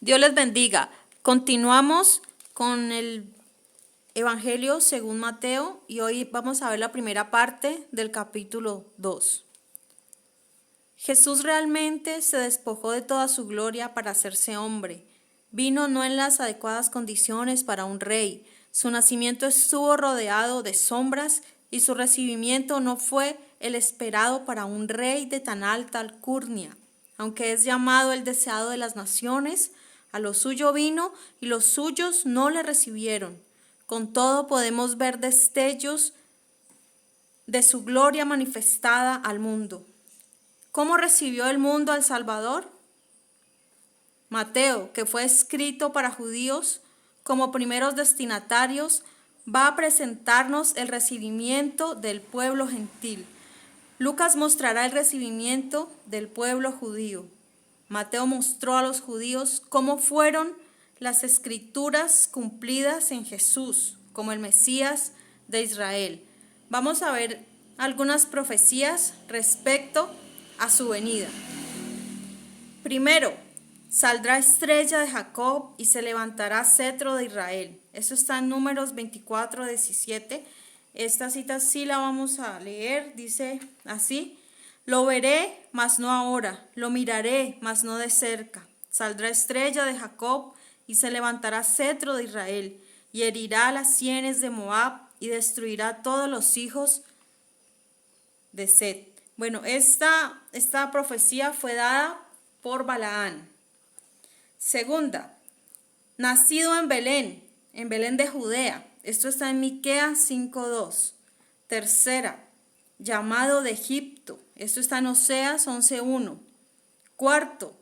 Dios les bendiga. Continuamos con el Evangelio según Mateo y hoy vamos a ver la primera parte del capítulo 2. Jesús realmente se despojó de toda su gloria para hacerse hombre. Vino no en las adecuadas condiciones para un rey. Su nacimiento estuvo rodeado de sombras y su recibimiento no fue el esperado para un rey de tan alta alcurnia. Aunque es llamado el deseado de las naciones, a lo suyo vino y los suyos no le recibieron. Con todo podemos ver destellos de su gloria manifestada al mundo. ¿Cómo recibió el mundo al Salvador? Mateo, que fue escrito para judíos como primeros destinatarios, va a presentarnos el recibimiento del pueblo gentil. Lucas mostrará el recibimiento del pueblo judío. Mateo mostró a los judíos cómo fueron las escrituras cumplidas en Jesús, como el Mesías de Israel. Vamos a ver algunas profecías respecto a su venida. Primero, saldrá estrella de Jacob y se levantará cetro de Israel. Eso está en Números 24:17. Esta cita sí la vamos a leer, dice así: lo veré, mas no ahora, lo miraré, mas no de cerca. Saldrá estrella de Jacob y se levantará cetro de Israel, y herirá las sienes de Moab y destruirá todos los hijos de Set. Bueno, esta profecía fue dada por Balaán. Segunda, nacido en Belén de Judea. Esto está en Miqueas 5:2. Tercera, llamado de Egipto. Esto está en Oseas 11:1. Cuarto,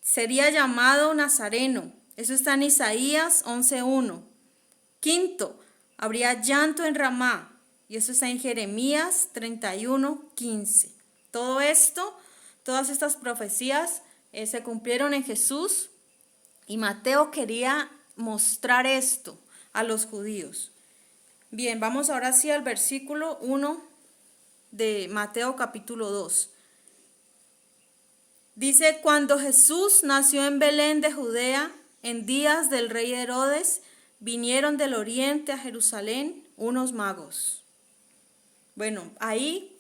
sería llamado Nazareno. Eso está en Isaías 11:1. Quinto, habría llanto en Ramá. Y eso está en Jeremías 31:15. Todo esto, todas estas profecías se cumplieron en Jesús y Mateo quería mostrar esto a los judíos. Bien, vamos ahora sí al versículo 1 de Mateo capítulo 2. Dice: cuando Jesús nació en Belén de Judea, en días del rey Herodes, vinieron del oriente a Jerusalén unos magos. Bueno, ahí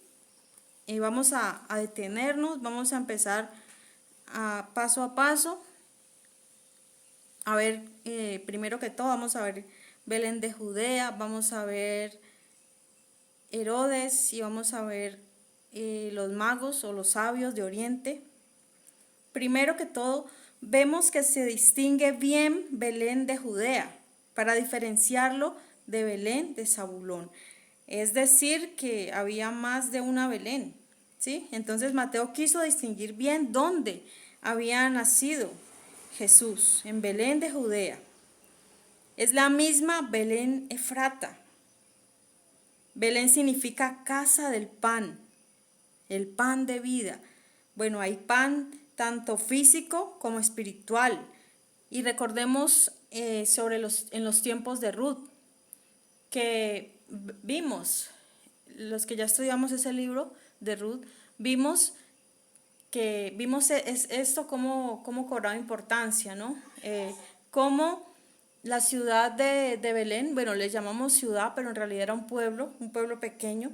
vamos a detenernos, vamos a empezar paso a paso. A ver, primero que todo vamos a ver Belén de Judea, vamos a ver Herodes y vamos a ver los magos o los sabios de Oriente. Primero que todo, vemos que se distingue bien Belén de Judea para diferenciarlo de Belén de Zabulón. Es decir, que había más de una Belén, ¿sí? Entonces Mateo quiso distinguir bien dónde había nacido Jesús, en Belén de Judea. Es la misma Belén Efrata. Belén significa casa del pan, el pan de vida. Bueno, hay pan tanto físico como espiritual. Y recordemos en los tiempos de Ruth, que vimos, los que ya estudiamos ese libro de Ruth, vimos esto cómo cobraba importancia, ¿no? Cómo la ciudad de Belén, bueno, le llamamos ciudad, pero en realidad era un pueblo pequeño.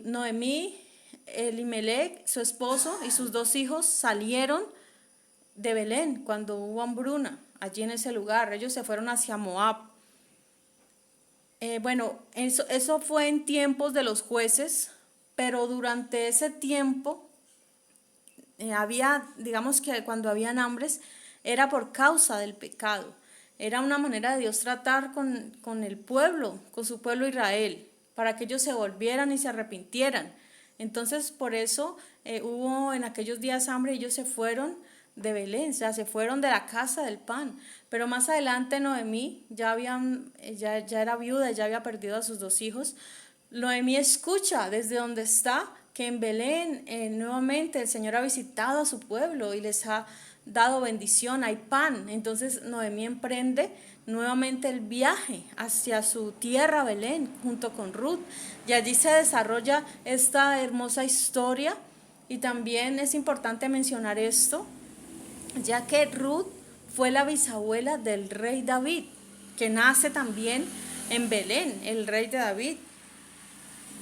Noemí, Elimelec, su esposo y sus 2 hijos salieron de Belén cuando hubo hambruna allí en ese lugar. Ellos se fueron hacia Moab. Bueno, eso fue en tiempos de los jueces, pero durante ese tiempo digamos que cuando habían hambres, era por causa del pecado. Era una manera de Dios tratar con el pueblo, con su pueblo Israel, para que ellos se volvieran y se arrepintieran. Entonces, por eso hubo en aquellos días hambre y ellos se fueron de Belén, o sea, se fueron de la casa del pan. Pero más adelante Noemí ya era viuda, ya había perdido a sus 2 hijos. Noemí escucha desde donde está que en Belén nuevamente el Señor ha visitado a su pueblo y les ha dado bendición, hay pan. Entonces Noemí emprende nuevamente el viaje hacia su tierra Belén junto con Ruth, y allí se desarrolla esta hermosa historia. Y también es importante mencionar esto, ya que Ruth fue la bisabuela del rey David, que nace también en Belén, el rey de David.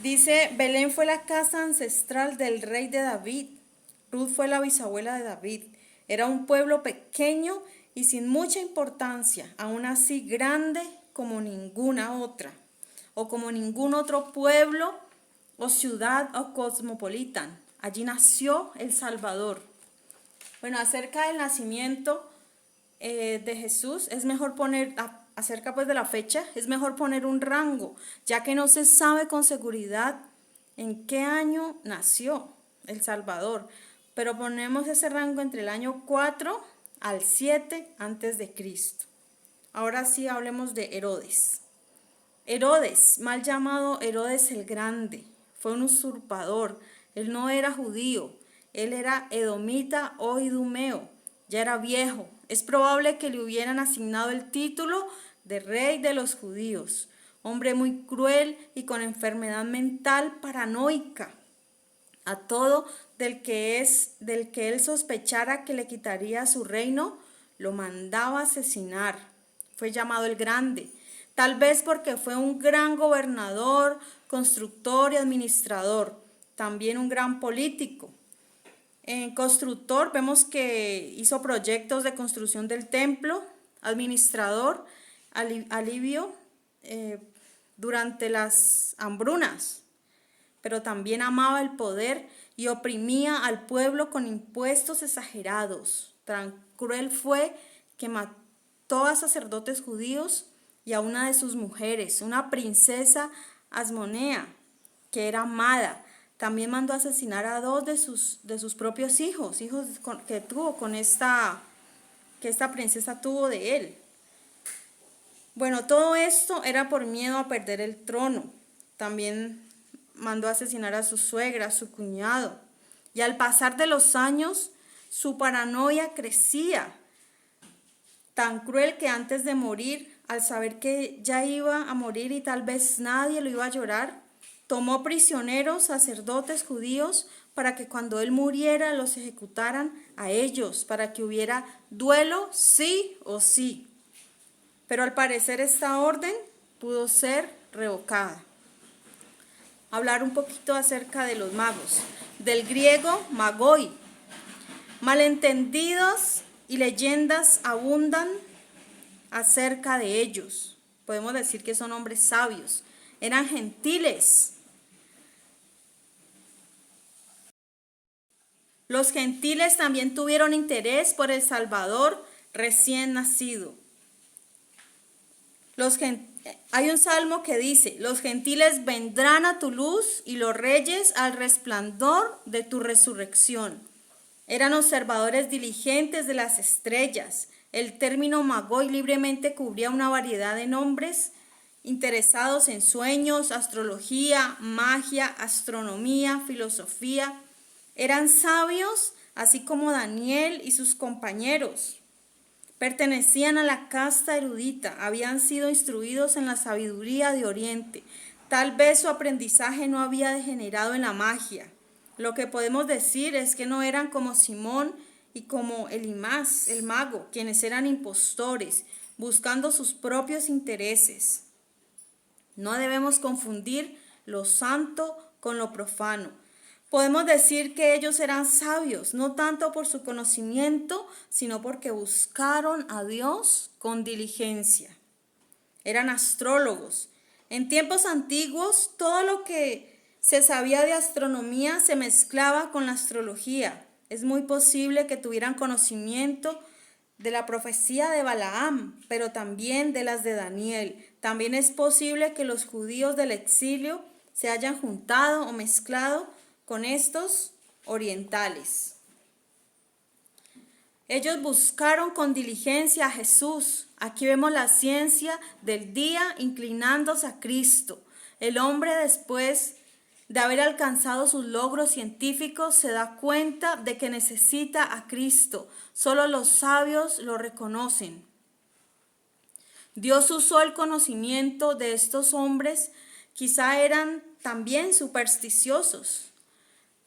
Dice, Belén fue la casa ancestral del rey de David. Ruth fue la bisabuela de David. Era un pueblo pequeño y sin mucha importancia, aún así grande como ninguna otra, o como ningún otro pueblo o ciudad o cosmopolitan. Allí nació el Salvador. Bueno, acerca del nacimiento de Jesús, es mejor poner, acerca pues de la fecha, es mejor poner un rango, ya que no se sabe con seguridad en qué año nació el Salvador, pero ponemos ese rango entre el año 4 al 7 antes de Cristo. Ahora sí hablemos de Herodes. Herodes, mal llamado Herodes el Grande, fue un usurpador. Él no era judío, él era edomita o idumeo, ya era viejo. Es probable que le hubieran asignado el título de rey de los judíos. Hombre muy cruel y con enfermedad mental paranoica. A todo del que él sospechara que le quitaría su reino, lo mandaba asesinar. Fue llamado el Grande, tal vez porque fue un gran gobernador, constructor y administrador, también un gran político. En constructor vemos que hizo proyectos de construcción del templo, administrador, alivio durante las hambrunas, pero también amaba el poder y oprimía al pueblo con impuestos exagerados. Tan cruel fue que mató a sacerdotes judíos y a una de sus mujeres, una princesa Asmonea, que era amada. También mandó a asesinar a 2 de sus propios hijos que tuvo que esta princesa tuvo de él. Bueno, todo esto era por miedo a perder el trono. También mandó a asesinar a su suegra, a su cuñado. Y al pasar de los años, su paranoia crecía. Tan cruel que antes de morir, al saber que ya iba a morir y tal vez nadie lo iba a llorar, tomó prisioneros sacerdotes judíos para que cuando él muriera los ejecutaran a ellos, para que hubiera duelo sí o sí. Pero al parecer esta orden pudo ser revocada. Hablar un poquito acerca de los magos, del griego magoi. Malentendidos y leyendas abundan acerca de ellos. Podemos decir que son hombres sabios, eran gentiles. Los gentiles también tuvieron interés por el Salvador recién nacido. Hay un salmo que dice, los gentiles vendrán a tu luz y los reyes al resplandor de tu resurrección. Eran observadores diligentes de las estrellas. El término magoi libremente cubría una variedad de nombres interesados en sueños, astrología, magia, astronomía, filosofía. Eran sabios, así como Daniel y sus compañeros. Pertenecían a la casta erudita, habían sido instruidos en la sabiduría de Oriente. Tal vez su aprendizaje no había degenerado en la magia. Lo que podemos decir es que no eran como Simón y como Elimás, el mago, quienes eran impostores, buscando sus propios intereses. No debemos confundir lo santo con lo profano. Podemos decir que ellos eran sabios, no tanto por su conocimiento, sino porque buscaron a Dios con diligencia. Eran astrólogos. En tiempos antiguos, todo lo que se sabía de astronomía se mezclaba con la astrología. Es muy posible que tuvieran conocimiento de la profecía de Balaam, pero también de las de Daniel. También es posible que los judíos del exilio se hayan juntado o mezclado con estos orientales. Ellos buscaron con diligencia a Jesús. Aquí vemos la ciencia del día inclinándose a Cristo. El hombre, después de haber alcanzado sus logros científicos, se da cuenta de que necesita a Cristo. Solo los sabios lo reconocen. Dios usó el conocimiento de estos hombres, quizá eran también supersticiosos,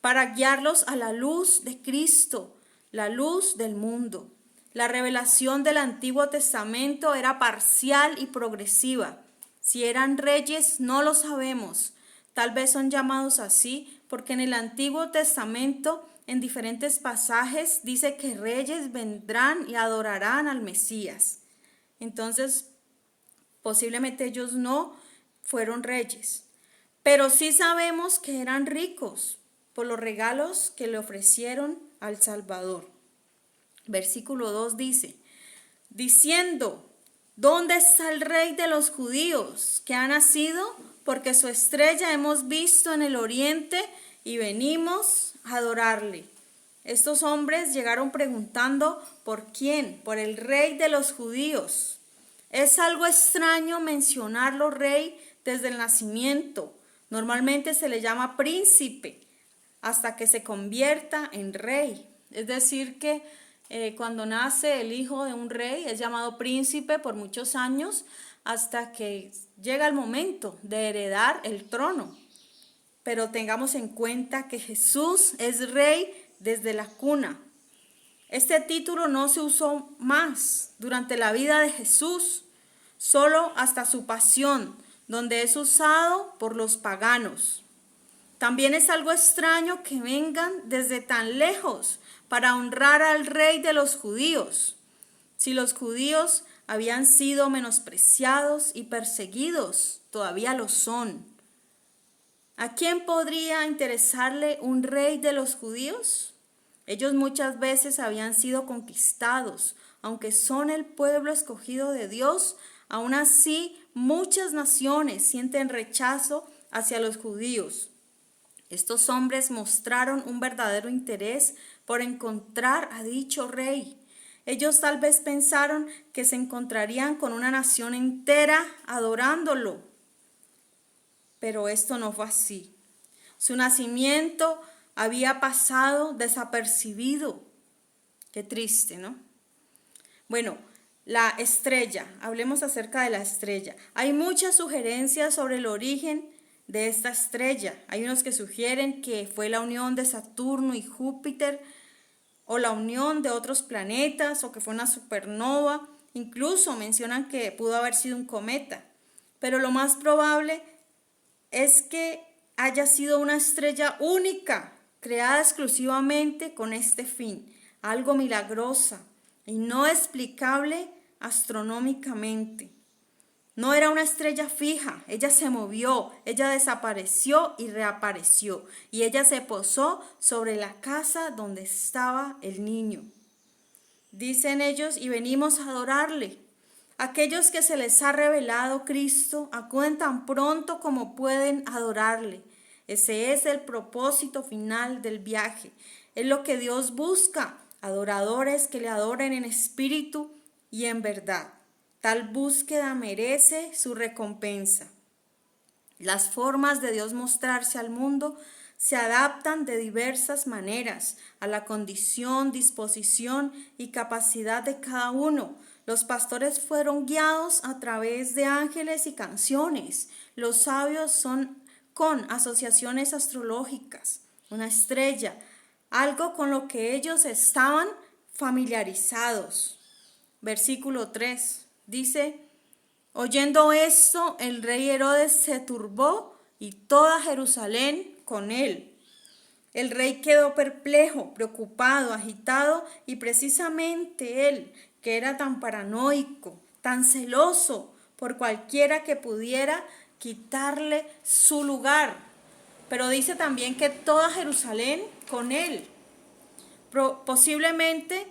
para guiarlos a la luz de Cristo, la luz del mundo. La revelación del Antiguo Testamento era parcial y progresiva. Si eran reyes, no lo sabemos. Tal vez son llamados así porque en el Antiguo Testamento, en diferentes pasajes, dice que reyes vendrán y adorarán al Mesías. Entonces, posiblemente ellos no fueron reyes. Pero sí sabemos que eran ricos por los regalos que le ofrecieron al Salvador. Versículo 2 dice, diciendo, ¿dónde está el rey de los judíos que ha nacido? Porque su estrella hemos visto en el oriente y venimos a adorarle. Estos hombres llegaron preguntando, ¿por quién? Por el rey de los judíos. Es algo extraño mencionarlo rey desde el nacimiento. Normalmente se le llama príncipe hasta que se convierta en rey. Es decir que cuando nace el hijo de un rey es llamado príncipe por muchos años hasta que llega el momento de heredar el trono. Pero tengamos en cuenta que Jesús es rey desde la cuna. Este título no se usó más durante la vida de Jesús, solo hasta su pasión, donde es usado por los paganos. También es algo extraño que vengan desde tan lejos para honrar al rey de los judíos. Si los judíos habían sido menospreciados y perseguidos, todavía lo son. ¿A quién podría interesarle un rey de los judíos? Ellos muchas veces habían sido conquistados, aunque son el pueblo escogido de Dios, aún así muchas naciones sienten rechazo hacia los judíos. Estos hombres mostraron un verdadero interés por encontrar a dicho rey. Ellos tal vez pensaron que se encontrarían con una nación entera adorándolo. Pero esto no fue así. Su nacimiento había pasado desapercibido. Qué triste, ¿no? Bueno, la estrella. Hablemos acerca de la estrella. Hay muchas sugerencias sobre el origen de esta estrella. Hay unos que sugieren que fue la unión de Saturno y Júpiter, o la unión de otros planetas, o que fue una supernova. Incluso mencionan que pudo haber sido un cometa. Pero lo más probable es que haya sido una estrella única, creada exclusivamente con este fin, algo milagrosa y no explicable astronómicamente. No era una estrella fija, ella se movió, ella desapareció y reapareció, y ella se posó sobre la casa donde estaba el niño. Dicen ellos, y venimos a adorarle. Aquellos que se les ha revelado Cristo acuden tan pronto como pueden adorarle. Ese es el propósito final del viaje. Es lo que Dios busca, adoradores que le adoren en espíritu y en verdad. Tal búsqueda merece su recompensa. Las formas de Dios mostrarse al mundo se adaptan de diversas maneras a la condición, disposición y capacidad de cada uno. Los pastores fueron guiados a través de ángeles y canciones. Los sabios son con asociaciones astrológicas, una estrella, algo con lo que ellos estaban familiarizados. Versículo 3 dice, oyendo esto, el rey Herodes se turbó y toda Jerusalén con él. El rey quedó perplejo, preocupado, agitado, y precisamente él, que era tan paranoico, tan celoso por cualquiera que pudiera quitarle su lugar. Pero dice también que toda Jerusalén con él. Posiblemente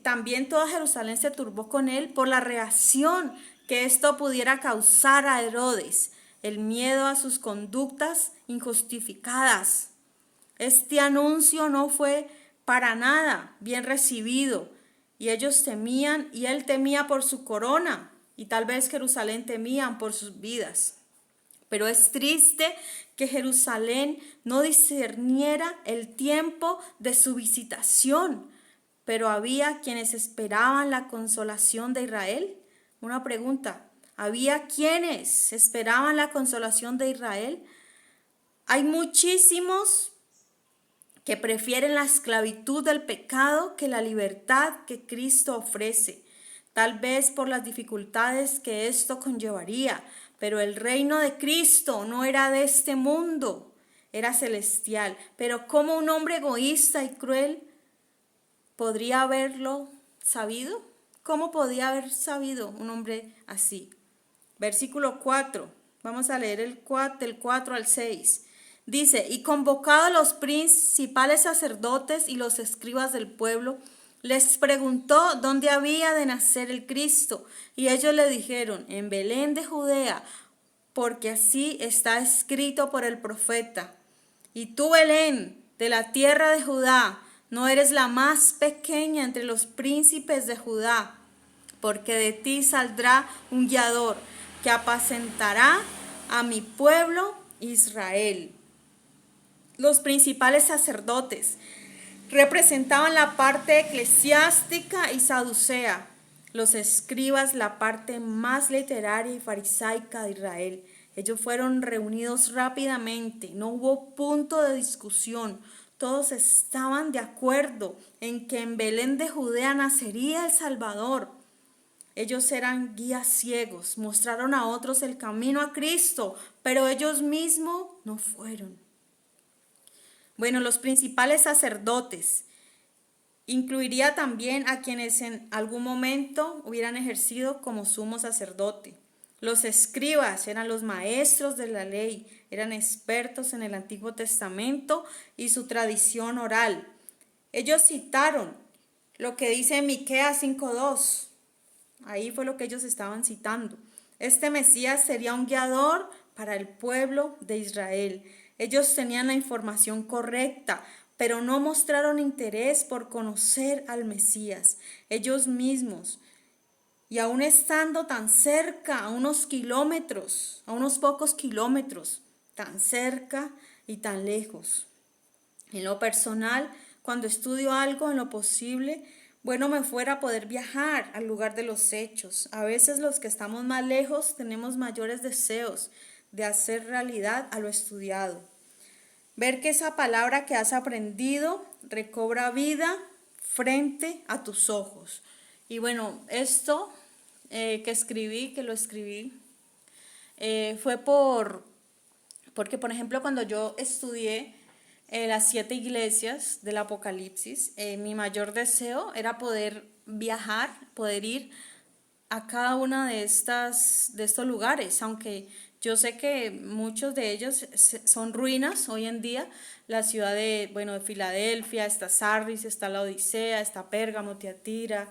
también toda Jerusalén se turbó con él por la reacción que esto pudiera causar a Herodes, el miedo a sus conductas injustificadas. Este anuncio no fue para nada bien recibido, y ellos temían, y él temía por su corona, y tal vez Jerusalén temían por sus vidas. Pero es triste que Jerusalén no discerniera el tiempo de su visitación. Pero había quienes esperaban la consolación de Israel. Una pregunta, ¿había quienes esperaban la consolación de Israel? Hay muchísimos que prefieren la esclavitud del pecado que la libertad que Cristo ofrece, tal vez por las dificultades que esto conllevaría, pero el reino de Cristo no era de este mundo, era celestial. Pero ¿cómo un hombre egoísta y cruel podría haberlo sabido? ¿Cómo podía haber sabido un hombre así? Versículo 4, vamos a leer del 4 al 6. Dice, y convocado a los principales sacerdotes y los escribas del pueblo, les preguntó dónde había de nacer el Cristo. Y ellos le dijeron, en Belén de Judea, porque así está escrito por el profeta. Y tú, Belén, de la tierra de Judá, no eres la más pequeña entre los príncipes de Judá, porque de ti saldrá un guiador que apacentará a mi pueblo Israel. Los principales sacerdotes representaban la parte eclesiástica y saducea, los escribas la parte más literaria y farisaica de Israel. Ellos fueron reunidos rápidamente, no hubo punto de discusión. Todos estaban de acuerdo en que en Belén de Judea nacería el Salvador. Ellos eran guías ciegos, mostraron a otros el camino a Cristo, pero ellos mismos no fueron. Bueno, los principales sacerdotes incluiría también a quienes en algún momento hubieran ejercido como sumo sacerdote. Los escribas eran los maestros de la ley, eran expertos en el Antiguo Testamento y su tradición oral. Ellos citaron lo que dice Miqueas 5:2. Ahí fue lo que ellos estaban citando. Este Mesías sería un guiador para el pueblo de Israel. Ellos tenían la información correcta, pero no mostraron interés por conocer al Mesías. Ellos mismos, y aún estando tan cerca, a unos kilómetros, a unos pocos kilómetros, tan cerca y tan lejos. En lo personal, cuando estudio algo, en lo posible, bueno me fuera poder viajar al lugar de los hechos. A veces los que estamos más lejos tenemos mayores deseos de hacer realidad a lo estudiado. Ver que esa palabra que has aprendido recobra vida frente a tus ojos. Y bueno, esto que lo escribí, fue porque, por ejemplo, cuando yo estudié las 7 iglesias del Apocalipsis, mi mayor deseo era poder viajar, poder ir a cada una de estos lugares, aunque yo sé que muchos de ellos son ruinas hoy en día. La ciudad de Filadelfia, está Sardis, está la Odisea, está Pérgamo, Tiatira,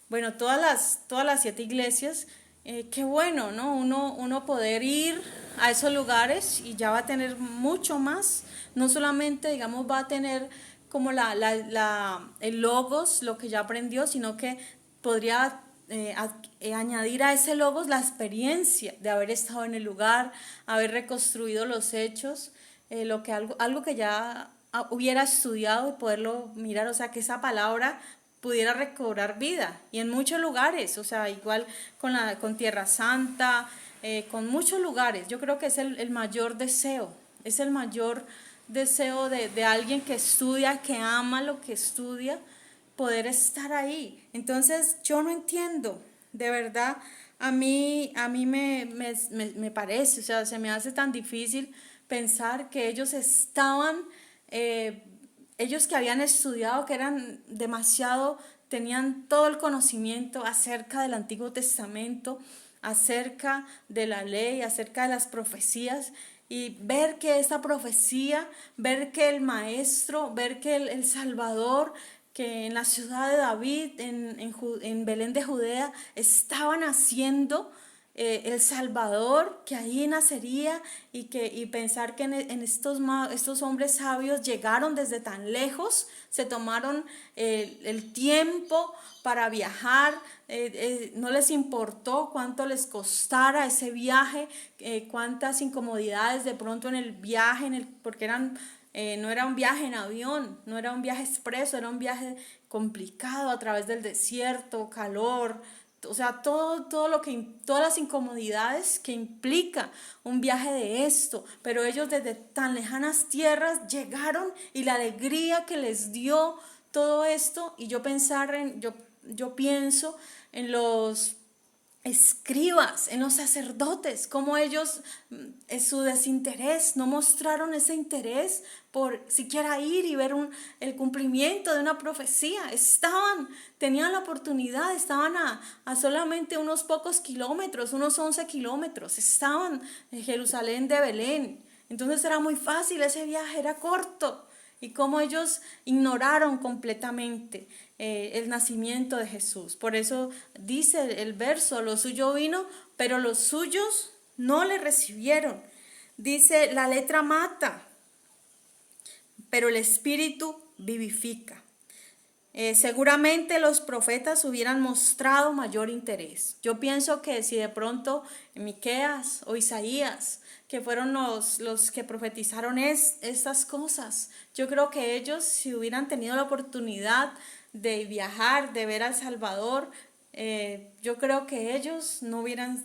bueno, todas las 7 iglesias. Qué bueno, ¿no? Uno poder ir a esos lugares y ya va a tener mucho más. No solamente, digamos, va a tener como el logos, lo que ya aprendió, sino que podría añadir a ese logos la experiencia de haber estado en el lugar, haber reconstruido los hechos, algo que ya hubiera estudiado y poderlo mirar, o sea, que esa palabra pudiera recobrar vida. Y en muchos lugares, o sea, igual con Tierra Santa, con muchos lugares. Yo creo que es el mayor deseo, es el mayor deseo de alguien que estudia, que ama lo que estudia, poder estar ahí. Entonces yo no entiendo, de verdad, a mí me parece, o sea, se me hace tan difícil pensar que ellos estaban, ellos que habían estudiado, que eran demasiado, tenían todo el conocimiento acerca del Antiguo Testamento, acerca de la ley, acerca de las profecías, y ver que esta profecía, ver que el Maestro, ver que el Salvador, que en la ciudad de David, en Belén de Judea, estaban haciendo el Salvador, que ahí nacería, y pensar que en estos hombres sabios llegaron desde tan lejos, se tomaron el tiempo para viajar, no les importó cuánto les costara ese viaje, cuántas incomodidades de pronto en el viaje, porque no era un viaje en avión, no era un viaje expreso, era un viaje complicado a través del desierto, calor, o sea, todas las incomodidades que implica un viaje de esto, pero ellos desde tan lejanas tierras llegaron y la alegría que les dio todo esto, y yo pienso en los escribas, en los sacerdotes, como ellos, en su desinterés, no mostraron ese interés por siquiera ir y ver el cumplimiento de una profecía. Tenían la oportunidad, estaban a solamente unos pocos kilómetros, unos 11 kilómetros, estaban en Jerusalén de Belén. Entonces era muy fácil, ese viaje era corto. Y cómo ellos ignoraron completamente el nacimiento de Jesús. Por eso dice el verso, lo suyo vino, pero los suyos no le recibieron. Dice, la letra mata, pero el espíritu vivifica. Seguramente los profetas hubieran mostrado mayor interés. Yo pienso que si de pronto Miqueas o Isaías, que fueron los que profetizaron estas cosas, yo creo que ellos, si hubieran tenido la oportunidad de viajar, de ver al Salvador, yo creo que ellos no hubieran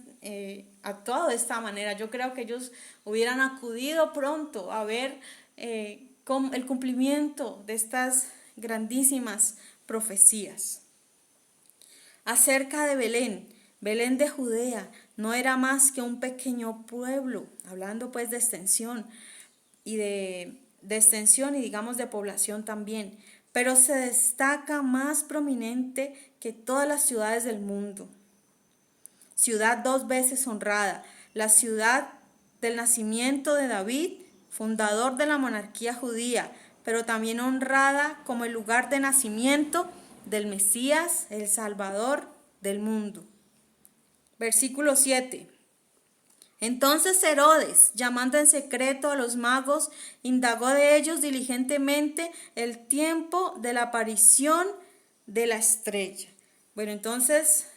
actuado de esta manera. Yo creo que ellos hubieran acudido pronto a ver el cumplimiento de estas grandísimas profecías. Acerca de Belén, Belén de Judea no era más que un pequeño pueblo, hablando pues de extensión y de extensión y digamos de población también, pero se destaca más prominente que todas las ciudades del mundo. Ciudad 2 veces honrada, la ciudad del nacimiento de David, fundador de la monarquía judía, pero también honrada como el lugar de nacimiento del Mesías, el Salvador del mundo. Versículo 7. Entonces Herodes, llamando en secreto a los magos, indagó de ellos diligentemente el tiempo de la aparición de la estrella. Bueno, entonces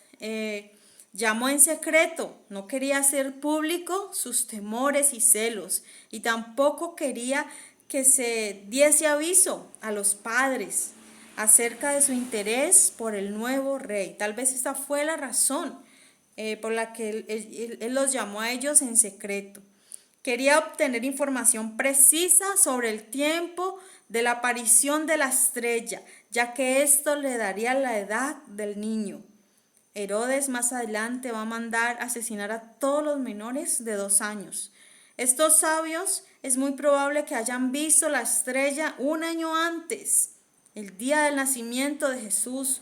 llamó en secreto, no quería hacer público sus temores y celos, y tampoco quería que se diese aviso a los padres acerca de su interés por el nuevo rey. Tal vez esta fue la razón por la que él los llamó a ellos en secreto. Quería obtener información precisa sobre el tiempo de la aparición de la estrella, ya que esto le daría la edad del niño. Herodes más adelante va a mandar asesinar a todos los menores de 2 años. Estos sabios es muy probable que hayan visto la estrella un año antes, el día del nacimiento de Jesús,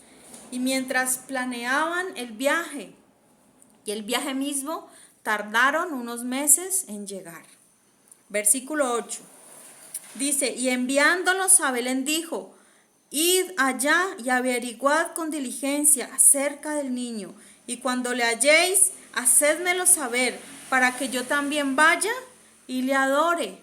y mientras planeaban el viaje y el viaje mismo, tardaron unos meses en llegar. Versículo 8. Dice, y enviándolos a Belén dijo, id allá y averiguad con diligencia acerca del niño, y cuando le halléis, hacédmelo saber, para que yo también vaya y le adore.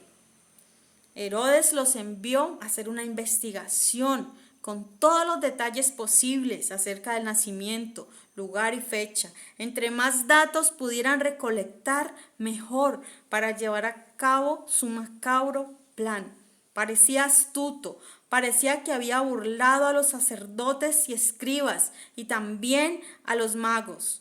Herodes los envió a hacer una investigación con todos los detalles posibles acerca del nacimiento, lugar y fecha. Entre más datos pudieran recolectar, mejor, para llevar a cabo su macabro plan. Parecía astuto, parecía que había burlado a los sacerdotes y escribas y también a los magos.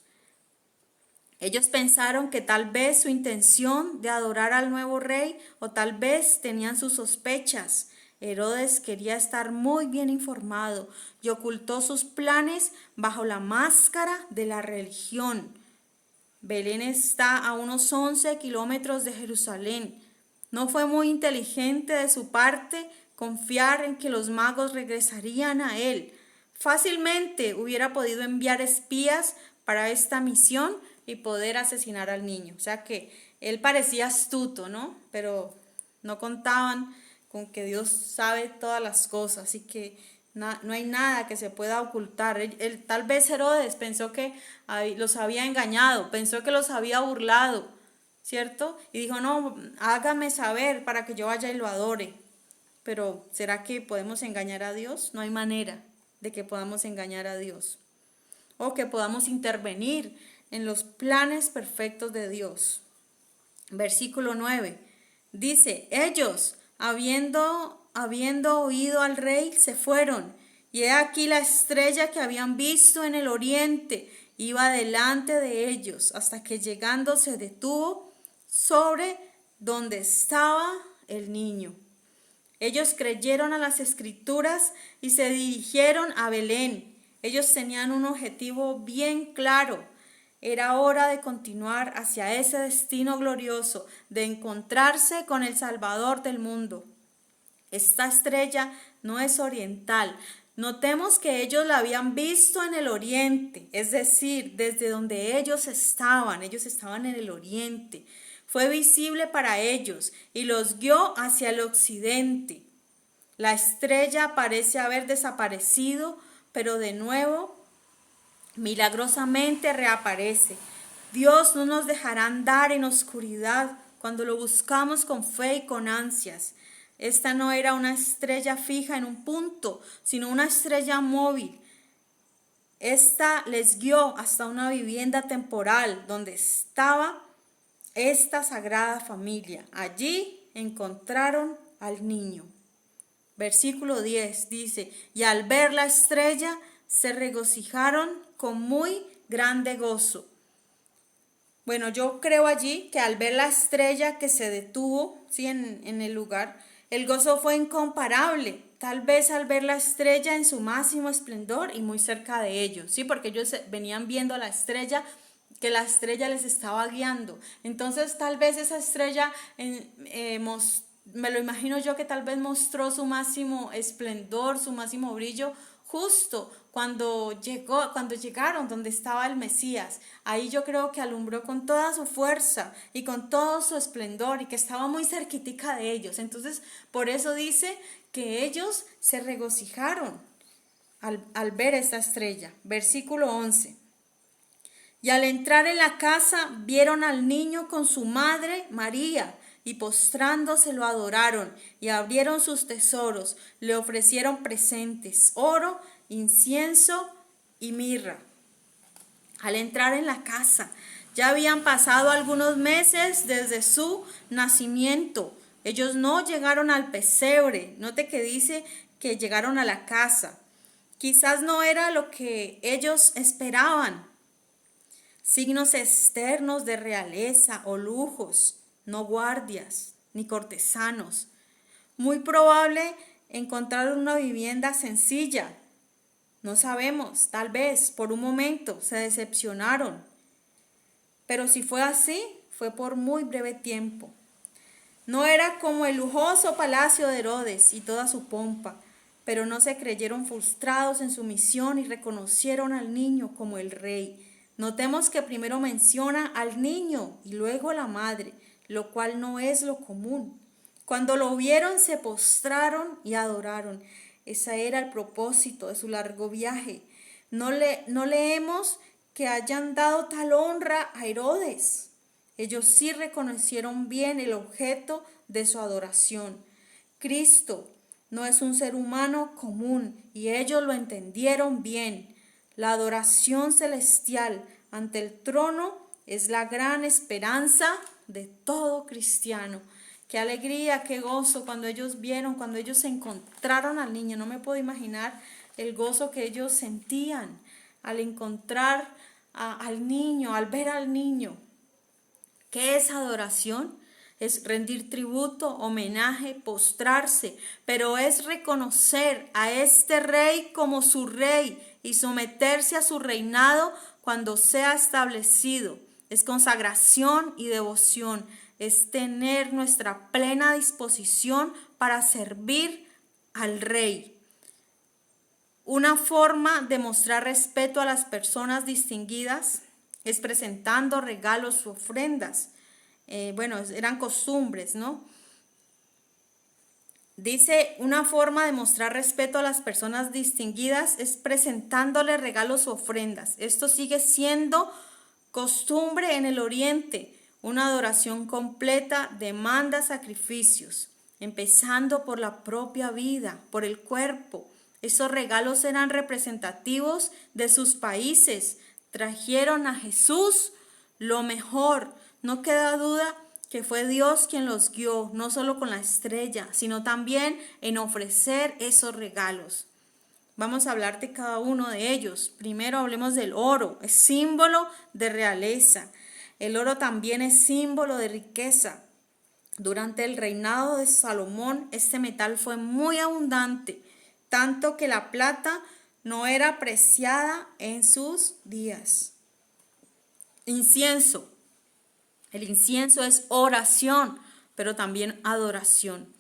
Ellos pensaron que tal vez su intención de adorar al nuevo rey, o tal vez tenían sus sospechas. Herodes quería estar muy bien informado y ocultó sus planes bajo la máscara de la religión. Belén está a unos 11 kilómetros de Jerusalén. No fue muy inteligente de su parte confiar en que los magos regresarían a él. Fácilmente hubiera podido enviar espías para esta misión y poder asesinar al niño. O sea que él parecía astuto, ¿no? Pero no contaban con que Dios sabe todas las cosas, así que no hay nada que se pueda ocultar. Tal vez Herodes pensó que los había engañado, pensó que los había burlado, ¿cierto? Y dijo, no, hágame saber para que yo vaya y lo adore. Pero ¿será que podemos engañar a Dios? No hay manera de que podamos engañar a Dios, o que podamos intervenir en los planes perfectos de Dios. Versículo 9. Dice, ellos, habiendo oído al rey, se fueron, Y he aquí la estrella que habían visto en el oriente iba delante de ellos, hasta que llegando se detuvo sobre donde estaba el niño. Ellos creyeron a las escrituras y se dirigieron a Belén. Ellos tenían un objetivo bien claro. Era hora de continuar hacia ese destino glorioso, de encontrarse con el Salvador del mundo. Esta estrella no es oriental. Notemos que ellos la habían visto en el oriente, es decir, desde donde ellos estaban en el oriente. Fue visible para ellos y los guió hacia el occidente. La estrella parece haber desaparecido, pero de nuevo, milagrosamente reaparece. Dios no nos dejará andar en oscuridad cuando lo buscamos con fe y con ansias. Esta no era una estrella fija en un punto, sino una estrella móvil. Esta les guió hasta una vivienda temporal donde estaba esta sagrada familia. Allí encontraron al niño. Versículo 10 dice, y al ver la estrella se regocijaron con muy grande gozo. Bueno, yo creo allí que al ver la estrella que se detuvo, ¿sí? en el lugar, el gozo fue incomparable. Tal vez al ver la estrella en su máximo esplendor y muy cerca de ellos, ¿sí? Porque ellos venían viendo la estrella, que la estrella les estaba guiando. Entonces tal vez esa estrella me lo imagino yo, que tal vez mostró su máximo esplendor, su máximo brillo, justo cuando llegaron donde estaba el Mesías. Ahí yo creo que alumbró con toda su fuerza y con todo su esplendor, y que estaba muy cerquitica de ellos. Entonces, por eso dice que ellos se regocijaron al ver esta estrella. Versículo 11. Y al entrar en la casa, vieron al niño con su madre María, y postrándose lo adoraron, y abrieron sus tesoros, le ofrecieron presentes, oro, incienso y mirra. Al entrar en la casa, ya habían pasado algunos meses desde su nacimiento. Ellos no llegaron al pesebre. Note que dice que llegaron a la casa. Quizás no era lo que ellos esperaban. Signos externos de realeza o lujos, no guardias ni cortesanos. Muy probable encontraron una vivienda sencilla. No sabemos, tal vez por un momento se decepcionaron. Pero si fue así, fue por muy breve tiempo. No era como el lujoso palacio de Herodes y toda su pompa, pero no se creyeron frustrados en su misión y reconocieron al niño como el rey. Notemos que primero menciona al niño y luego a la madre, lo cual no es lo común. Cuando lo vieron, se postraron y adoraron. Ese era el propósito de su largo viaje. No leemos que hayan dado tal honra a Herodes. Ellos sí reconocieron bien el objeto de su adoración. Cristo no es un ser humano común, y ellos lo entendieron bien. La adoración celestial ante el trono es la gran esperanza de todo cristiano. Qué alegría, qué gozo cuando ellos vieron, cuando ellos encontraron al niño. No me puedo imaginar el gozo que ellos sentían al encontrar al niño, al ver al niño. ¿Qué es adoración? Es rendir tributo, homenaje, postrarse, pero es reconocer a este rey como su rey y someterse a su reinado cuando sea establecido. Es consagración y devoción, es tener nuestra plena disposición para servir al rey. Una forma de mostrar respeto a las personas distinguidas es presentando regalos u ofrendas. Eran costumbres, ¿no? Dice, una forma de mostrar respeto a las personas distinguidas es presentándole regalos u ofrendas. Esto sigue siendo costumbre en el Oriente. Una adoración completa demanda sacrificios, empezando por la propia vida, por el cuerpo. Esos regalos eran representativos de sus países. Trajeron a Jesús lo mejor. No queda duda que fue Dios quien los guió, no solo con la estrella, sino también en ofrecer esos regalos. Vamos a hablar de cada uno de ellos. Primero hablemos del oro, es símbolo de realeza. El oro también es símbolo de riqueza. Durante el reinado de Salomón, este metal fue muy abundante, tanto que la plata no era apreciada en sus días. Incienso. El incienso es oración, pero también adoración.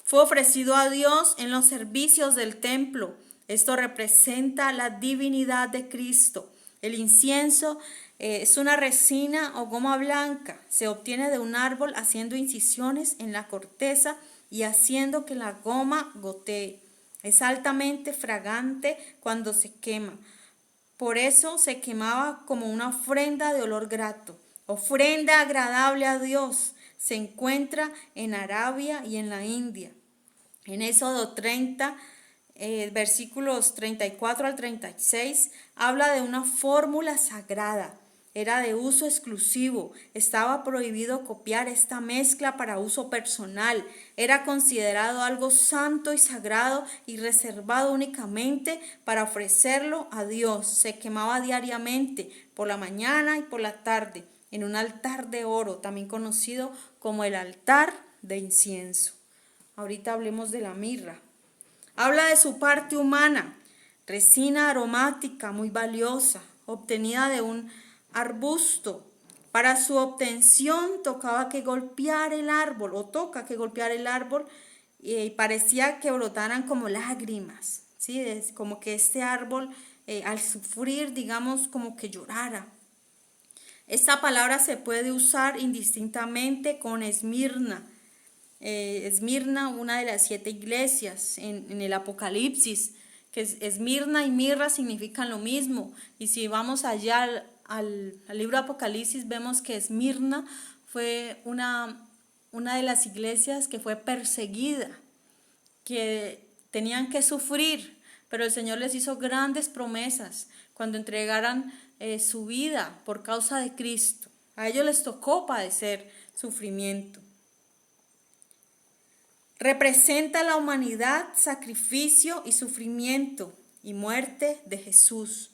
Fue ofrecido a Dios en los servicios del templo. Esto representa la divinidad de Cristo. El incienso es una resina o goma blanca. Se obtiene de un árbol haciendo incisiones en la corteza y haciendo que la goma gotee. Es altamente fragante cuando se quema. Por eso se quemaba como una ofrenda de olor grato. Ofrenda agradable a Dios. Se encuentra en Arabia y en la India. En Éxodo 30, versículos 34 al 36, habla de una fórmula sagrada. Era de uso exclusivo. Estaba prohibido copiar esta mezcla para uso personal. Era considerado algo santo y sagrado y reservado únicamente para ofrecerlo a Dios. Se quemaba diariamente, por la mañana y por la tarde, en un altar de oro, también conocido como el altar de incienso. Ahorita hablemos de la mirra. Habla de su parte humana, resina aromática muy valiosa, obtenida de un arbusto. Para su obtención tocaba que golpear el árbol, o toca que golpear el árbol, y parecía que brotaran como lágrimas, ¿sí? Es como que este árbol, al sufrir, digamos, como que llorara. Esta palabra se puede usar indistintamente con Esmirna. Esmirna, una de las 7 iglesias en el Apocalipsis, que Esmirna y mirra significan lo mismo. Y si vamos allá al libro de Apocalipsis, vemos que Esmirna fue una de las iglesias que fue perseguida, que tenían que sufrir, pero el Señor les hizo grandes promesas cuando entregaran su vida por causa de Cristo. A ellos les tocó padecer sufrimiento. Representa la humanidad, sacrificio y sufrimiento y muerte de Jesús.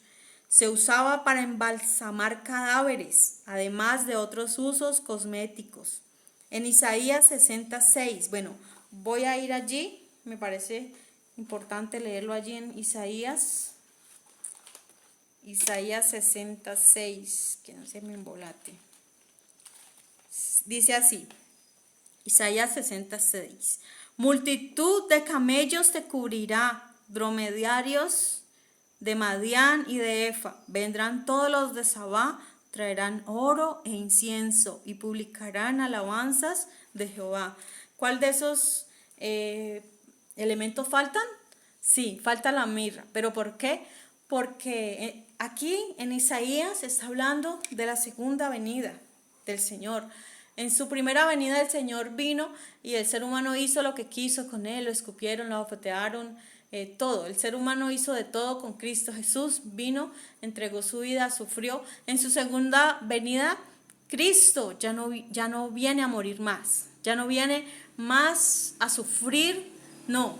Se usaba para embalsamar cadáveres, además de otros usos cosméticos. En Isaías 66, bueno, voy a ir allí, me parece importante leerlo allí en Isaías 66, que no se me embolate. Dice así, Isaías 66. Multitud de camellos te cubrirá, dromedarios de Madián y de Efa. Vendrán todos los de Sabá, traerán oro e incienso y publicarán alabanzas de Jehová. ¿Cuál de esos elementos faltan? Sí, falta la mirra. ¿Pero por qué? Porque aquí en Isaías está hablando de la segunda venida del Señor. En su primera venida el Señor vino y el ser humano hizo lo que quiso con él, lo escupieron, lo abofetearon, todo. El ser humano hizo de todo con Cristo Jesús, vino, entregó su vida, sufrió. En su segunda venida, Cristo ya no viene a morir más, ya no viene más a sufrir, no,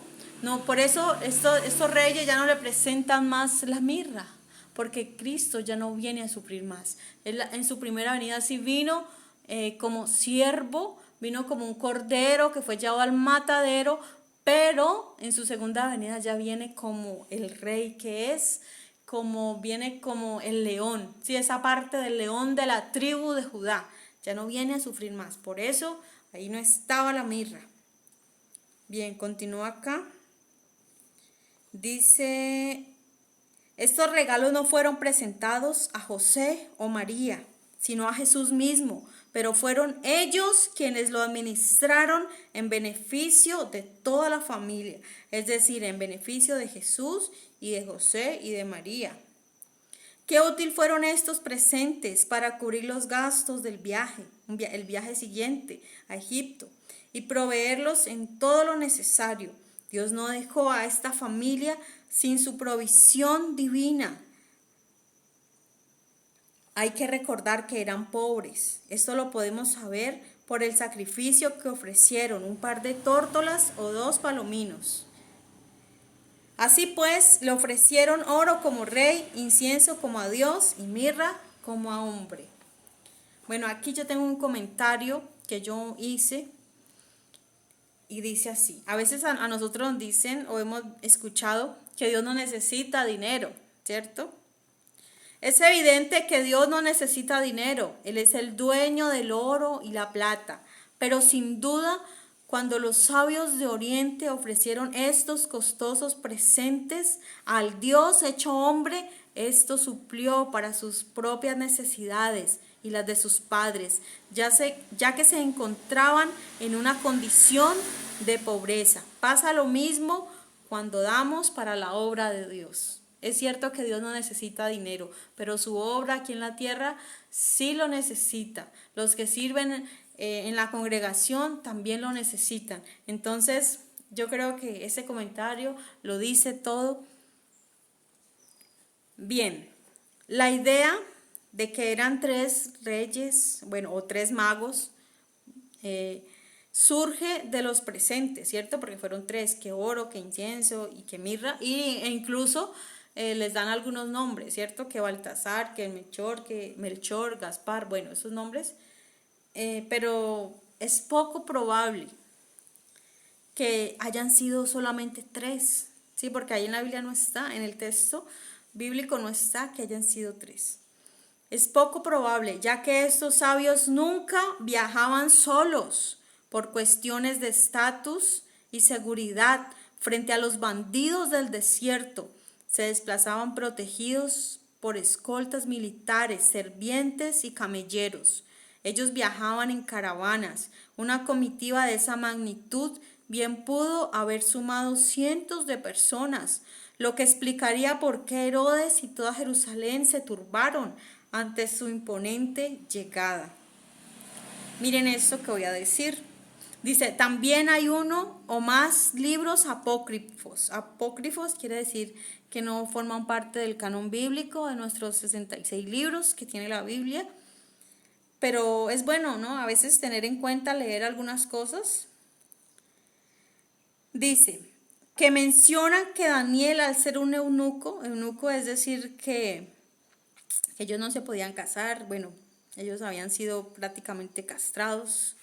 por eso estos reyes ya no le presentan más la mirra, porque Cristo ya no viene a sufrir más. En su primera venida sí vino como siervo, vino como un cordero que fue llevado al matadero, pero en su segunda venida ya viene como el rey que es, viene como el león, ¿sí? Esa parte del león de la tribu de Judá, ya no viene a sufrir más, por eso ahí no estaba la mirra. Bien, continúa acá. Dice, estos regalos no fueron presentados a José o María, sino a Jesús mismo, pero fueron ellos quienes lo administraron en beneficio de toda la familia, es decir, en beneficio de Jesús y de José y de María. Qué útil fueron estos presentes para cubrir los gastos del viaje, el viaje siguiente a Egipto, y proveerlos en todo lo necesario. Dios no dejó a esta familia sin su provisión divina. Hay que recordar que eran pobres. Esto lo podemos saber por el sacrificio que ofrecieron, un par de tórtolas o 2 palominos. Así pues, le ofrecieron oro como rey, incienso como a Dios y mirra como a hombre. Bueno, aquí yo tengo un comentario que yo hice y dice así. A veces a nosotros nos dicen o hemos escuchado que Dios no necesita dinero, ¿cierto? Es evidente que Dios no necesita dinero. Él es el dueño del oro y la plata. Pero sin duda, cuando los sabios de Oriente ofrecieron estos costosos presentes al Dios hecho hombre, esto suplió para sus propias necesidades y las de sus padres, ya que se encontraban en una condición de pobreza. Pasa lo mismo cuando damos para la obra de Dios. Es cierto que Dios no necesita dinero, pero su obra aquí en la tierra sí lo necesita. Los que sirven en la congregación también lo necesitan. Entonces, yo creo que ese comentario lo dice todo. Bien, la idea de que eran tres reyes, bueno, o tres magos, surge de los presentes, ¿cierto? Porque fueron tres, que oro, que incienso y que mirra, e incluso les dan algunos nombres, ¿cierto? Que Baltasar, que Melchor, Gaspar, bueno, esos nombres, pero es poco probable que hayan sido solamente tres, ¿sí? Porque ahí en la Biblia no está, en el texto bíblico no está que hayan sido tres. Es poco probable, ya que estos sabios nunca viajaban solos por cuestiones de estatus y seguridad frente a los bandidos del desierto. Se desplazaban protegidos por escoltas militares, servientes y camelleros. Ellos viajaban en caravanas. Una comitiva de esa magnitud bien pudo haber sumado cientos de personas, lo que explicaría por qué Herodes y toda Jerusalén se turbaron ante su imponente llegada. Miren esto que voy a decir. Dice, también hay uno o más libros apócrifos. Apócrifos quiere decir que no forman parte del canon bíblico de nuestros 66 libros que tiene la Biblia. Pero es bueno, ¿no? A veces tener en cuenta leer algunas cosas. Dice que mencionan que Daniel, al ser un eunuco es decir que ellos no se podían casar, bueno, ellos habían sido prácticamente castrados.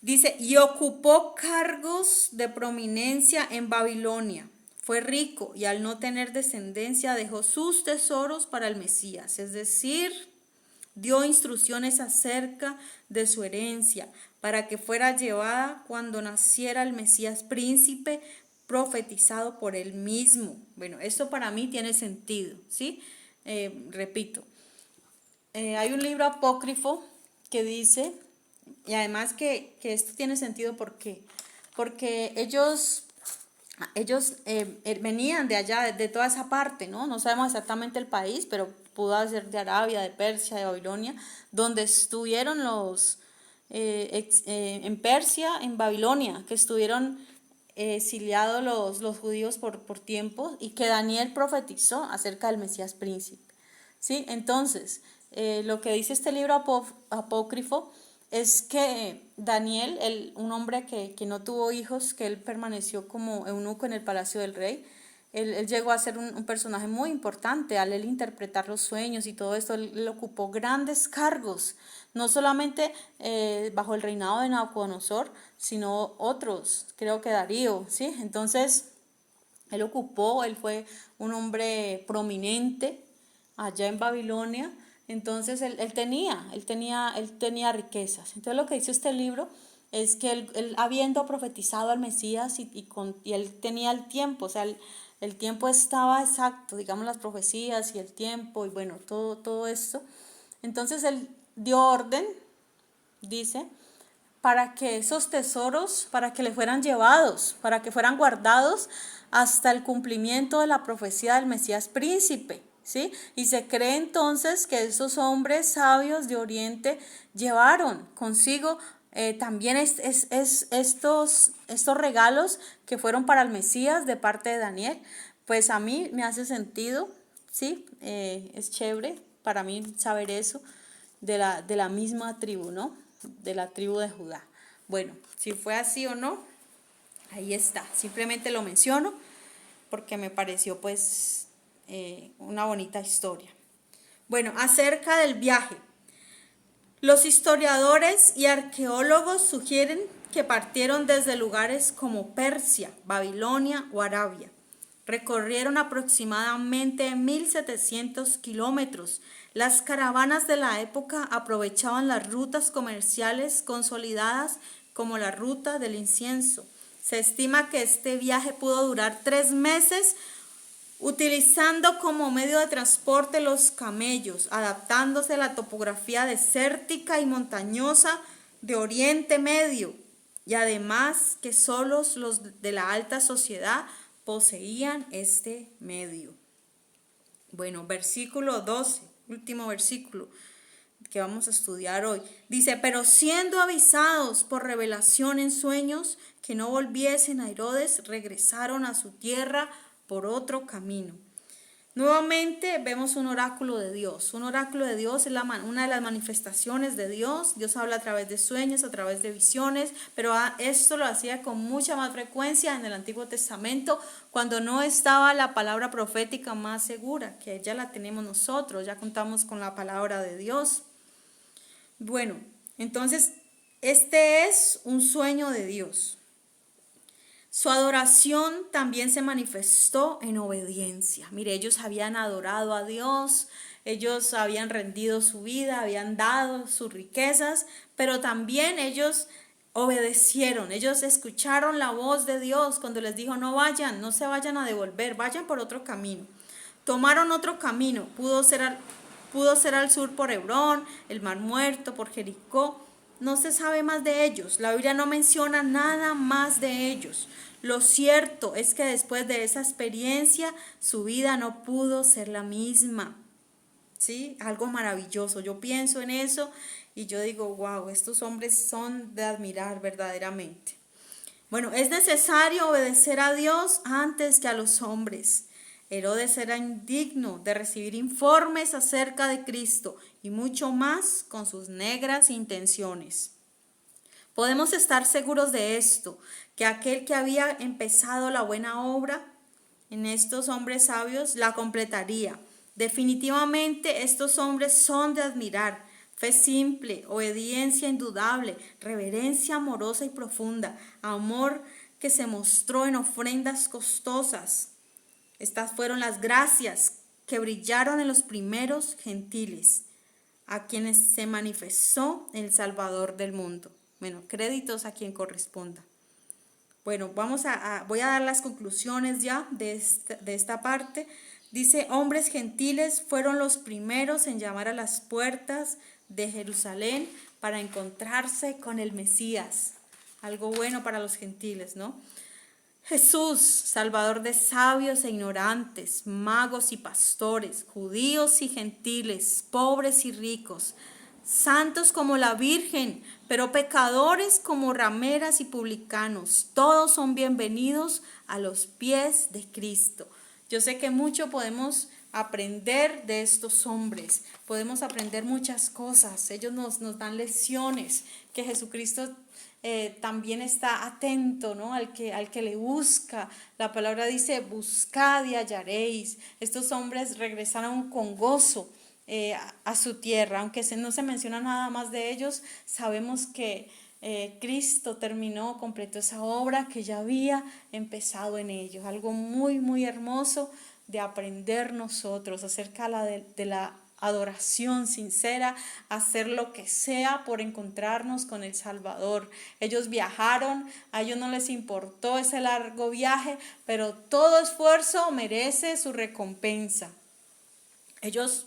Dice, y ocupó cargos de prominencia en Babilonia. Fue rico y al no tener descendencia dejó sus tesoros para el Mesías, es decir, dio instrucciones acerca de su herencia para que fuera llevada cuando naciera el Mesías príncipe profetizado por él mismo. Bueno, esto para mí tiene sentido, ¿sí? Repito, hay un libro apócrifo que dice, y además que esto tiene sentido porque ellos venían de allá, de toda esa parte, ¿no? No sabemos exactamente el país, pero pudo ser de Arabia, de Persia, de Babilonia, donde estuvieron en Persia, en Babilonia, que estuvieron exiliados los judíos por tiempo y que Daniel profetizó acerca del Mesías príncipe, ¿sí? Entonces, lo que dice este libro apócrifo es que Daniel, un hombre que no tuvo hijos, que él permaneció como eunuco en el palacio del rey, él llegó a ser un personaje muy importante al él interpretar los sueños y todo esto. Él ocupó grandes cargos, no solamente bajo el reinado de Nabucodonosor, sino otros, creo que Darío, ¿sí? Entonces, él fue un hombre prominente allá en Babilonia. Entonces él tenía riquezas. Entonces lo que dice este libro es que él habiendo profetizado al Mesías y él tenía el tiempo, o sea, el tiempo estaba exacto, digamos las profecías y el tiempo y bueno, todo esto. Entonces él dio orden, dice, para que esos tesoros, para que le fueran llevados, para que fueran guardados hasta el cumplimiento de la profecía del Mesías príncipe. ¿Sí? Y se cree entonces que esos hombres sabios de Oriente llevaron consigo también estos regalos que fueron para el Mesías de parte de Daniel. Pues a mí me hace sentido, ¿sí? Es chévere para mí saber eso de la misma tribu, ¿no? De la tribu de Judá. Bueno, si fue así o no, ahí está. Simplemente lo menciono porque me pareció pues una bonita historia. Bueno, acerca del viaje. Los historiadores y arqueólogos sugieren que partieron desde lugares como Persia, Babilonia o Arabia. Recorrieron aproximadamente 1.700 kilómetros. Las caravanas de la época aprovechaban las rutas comerciales consolidadas como la ruta del incienso. Se estima que este viaje pudo durar 3 meses, utilizando como medio de transporte los camellos, adaptándose a la topografía desértica y montañosa de Oriente Medio, y además que solo los de la alta sociedad poseían este medio. Bueno, versículo 12, último versículo que vamos a estudiar hoy. Dice, pero siendo avisados por revelación en sueños que no volviesen a Herodes, regresaron a su tierra por otro camino. Nuevamente vemos un oráculo de Dios. Un oráculo de Dios es una de las manifestaciones de Dios. Dios habla a través de sueños, a través de visiones, pero esto lo hacía con mucha más frecuencia en el Antiguo Testamento, cuando no estaba la palabra profética más segura, que ya la tenemos nosotros, ya contamos con la palabra de Dios. Bueno, entonces este es un sueño de Dios. Su adoración también se manifestó en obediencia. Mire, ellos habían adorado a Dios, ellos habían rendido su vida, habían dado sus riquezas, pero también ellos obedecieron, ellos escucharon la voz de Dios cuando les dijo, no vayan, no se vayan a devolver, vayan por otro camino. Tomaron otro camino, pudo ser al sur por Hebrón, el Mar Muerto, por Jericó. No se sabe más de ellos, la Biblia no menciona nada más de ellos. Lo cierto es que después de esa experiencia, su vida no pudo ser la misma. ¿Sí? Algo maravilloso. Yo pienso en eso y yo digo, wow, estos hombres son de admirar verdaderamente. Bueno, es necesario obedecer a Dios antes que a los hombres. Herodes era indigno de recibir informes acerca de Cristo y mucho más con sus negras intenciones. Podemos estar seguros de esto, que aquel que había empezado la buena obra en estos hombres sabios la completaría. Definitivamente estos hombres son de admirar. Fe simple, obediencia indudable, reverencia amorosa y profunda, amor que se mostró en ofrendas costosas. Estas fueron las gracias que brillaron en los primeros gentiles, a quienes se manifestó el Salvador del mundo. Bueno, créditos a quien corresponda. Bueno, voy a dar las conclusiones ya de esta parte. Dice, hombres gentiles fueron los primeros en llamar a las puertas de Jerusalén para encontrarse con el Mesías. Algo bueno para los gentiles, ¿no? Jesús, Salvador de sabios e ignorantes, magos y pastores, judíos y gentiles, pobres y ricos, santos como la Virgen, pero pecadores como rameras y publicanos, todos son bienvenidos a los pies de Cristo. Yo sé que mucho podemos aprender de estos hombres, podemos aprender muchas cosas, ellos nos dan lecciones, que Jesucristo también está atento, ¿no? al que le busca. La palabra dice, buscad y hallaréis. Estos hombres regresaron con gozo a su tierra, aunque no se menciona nada más de ellos. Sabemos que Cristo completó esa obra que ya había empezado en ellos. Algo muy, muy hermoso de aprender nosotros acerca de la adoración sincera, hacer lo que sea por encontrarnos con el Salvador. Ellos viajaron, a ellos no les importó ese largo viaje, pero todo esfuerzo merece su recompensa. Ellos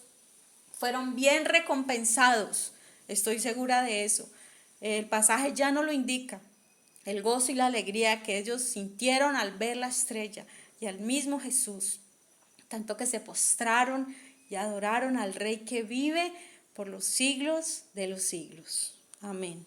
fueron bien recompensados, estoy segura de eso. El pasaje ya no lo indica. El gozo y la alegría que ellos sintieron al ver la estrella y al mismo Jesús, tanto que se postraron y adoraron al Rey que vive por los siglos de los siglos. Amén.